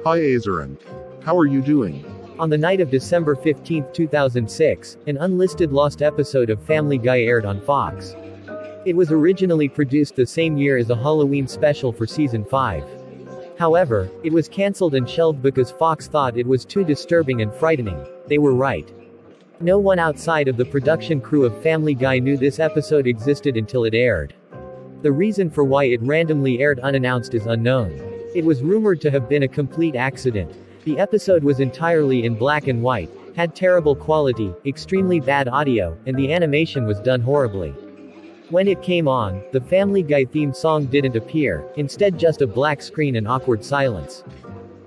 Hi Azarin. How are you doing? On the night of December 15, 2006, an unlisted lost episode of Family Guy aired on Fox. It was originally produced the same year as a Halloween special for season 5. However, it was cancelled and shelved because Fox thought it was too disturbing and frightening. They were right. No one outside of the production crew of Family Guy knew this episode existed until it aired. The reason for why it randomly aired unannounced is unknown. It was rumored to have been a complete accident. The episode was entirely in black and white, had terrible quality, extremely bad audio, and the animation was done horribly. When it came on, the Family Guy theme song didn't appear, instead just a black screen and awkward silence.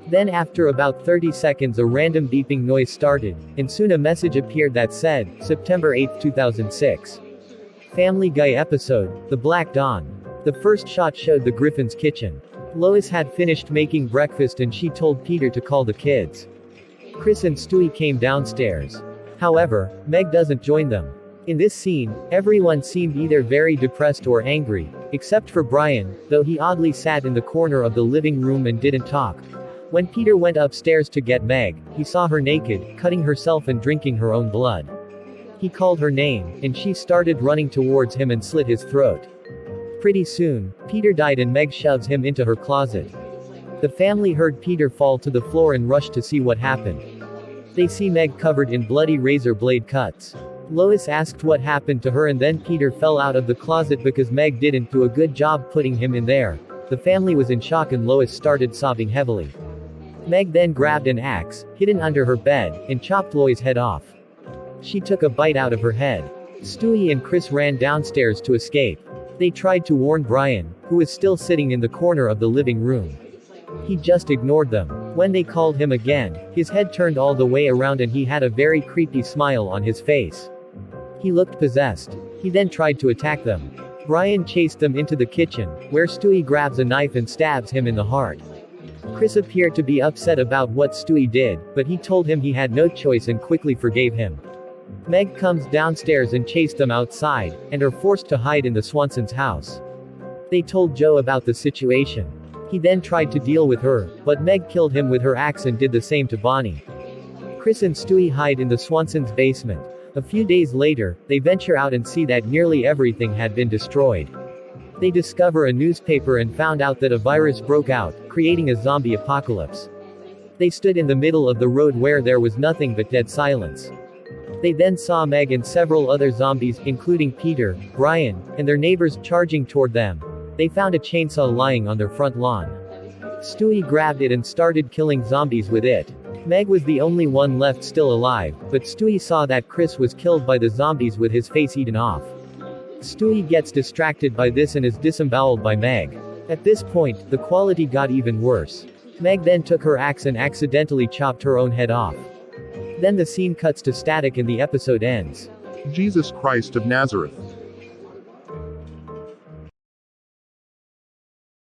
Then after about 30 seconds a random beeping noise started, and soon a message appeared that said, September 8, 2006. Family Guy episode, The Black Dawn. The first shot showed the Griffin's kitchen. Lois had finished making breakfast and she told Peter to call the kids. Chris and Stewie came downstairs. However, Meg doesn't join them. In this scene, everyone seemed either very depressed or angry, except for Brian, though he oddly sat in the corner of the living room and didn't talk. When Peter went upstairs to get Meg, he saw her naked, cutting herself and drinking her own blood. He called her name, and she started running towards him and slit his throat. Pretty soon, Peter died and Meg shoves him into her closet. The family heard Peter fall to the floor and rushed to see what happened. They see Meg covered in bloody razor blade cuts. Lois asked what happened to her and then Peter fell out of the closet because Meg didn't do a good job putting him in there. The family was in shock and Lois started sobbing heavily. Meg then grabbed an axe, hidden under her bed, and chopped Lois' head off. She took a bite out of her head. Stewie and Chris ran downstairs to escape. They tried to warn Brian, who was still sitting in the corner of the living room. He just ignored them. When they called him again, his head turned all the way around and he had a very creepy smile on his face. He looked possessed. He then tried to attack them. Brian chased them into the kitchen, where Stewie grabs a knife and stabs him in the heart. Chris appeared to be upset about what Stewie did, but he told him he had no choice and quickly forgave him. Meg comes downstairs and chased them outside, and are forced to hide in the Swansons' house. They told Joe about the situation. He then tried to deal with her, but Meg killed him with her axe and did the same to Bonnie. Chris and Stewie hide in the Swansons' basement. A few days later, they venture out and see that nearly everything had been destroyed. They discover a newspaper and found out that a virus broke out, creating a zombie apocalypse. They stood in the middle of the road where there was nothing but dead silence. They then saw Meg and several other zombies, including Peter, Brian, and their neighbors charging toward them. They found a chainsaw lying on their front lawn. Stewie grabbed it and started killing zombies with it. Meg was the only one left still alive, but Stewie saw that Chris was killed by the zombies with his face eaten off. Stewie gets distracted by this and is disemboweled by Meg. At this point, the quality got even worse. Meg then took her axe and accidentally chopped her own head off. Then the scene cuts to static and the episode ends. Jesus Christ of Nazareth.